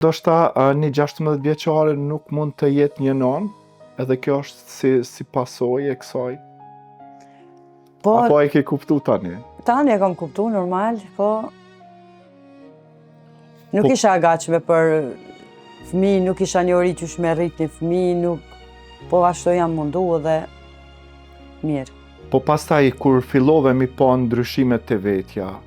Do shta një 16 vjeçare nuk mund të jetë një non, edhe kjo është si pasojë e kësaj. Po, apo e ke kuptu tani? Tani e kam kuptu normal, po nuk isha gatshme për fëmijë, nuk isha njeri qysh me rrit një fëmijë, po ashtu jam mundu edhe mirë. Po pastaj kur fillove mi pa ndryshimet të vetja,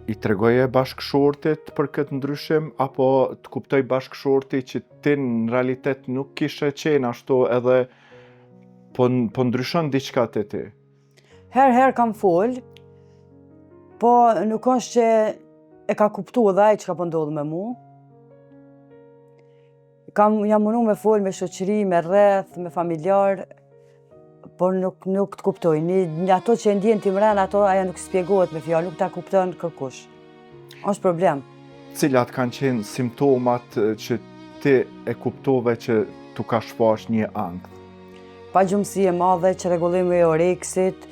i tregoje bashkëshortit për këtë ndryshim, apo të kuptoj bashkëshorti që ti në realitet nuk kishe qenë ashtu edhe po ndryshon diçka te ti? Herë kam fol, po nuk është që e ka kuptu edhe ai çka po ndodh me mu. Jam mundu me fol me shoqëri, me rreth, me familjar, por nuk të kuptoj. Ato që e ndjen ti mren, ato ajo nuk spjegohet me fjalë, nuk ta kupton kërkush. Është problem. Cilat kanë qenë simptomat që ti e kuptove që tu ka shpash një ankth? Pagjumësi e madhe, çrregullimi i oreksit,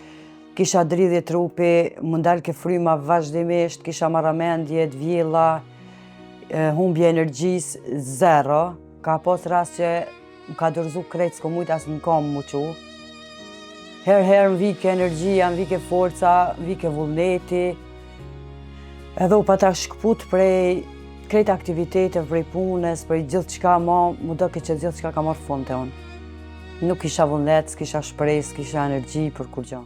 kisha dridhje trupi, më ndalke fryma vazhdimisht, kisha marramendje, vjella, humbje energjisë, zero. Ka pas rast që më ka dorëzu krejt, s'ko mujt as në kam mu qu. Herë më vike energjia, më vike forca, më vike vullneti. Edhe u pata shkput prej krejt aktivitete, prej punës, prej gjithë qka më do ke që gjithë qka ka marrë fund të unë. Nuk kisha vullnet, s'kisha shpresë, s'kisha energji për kur gjë.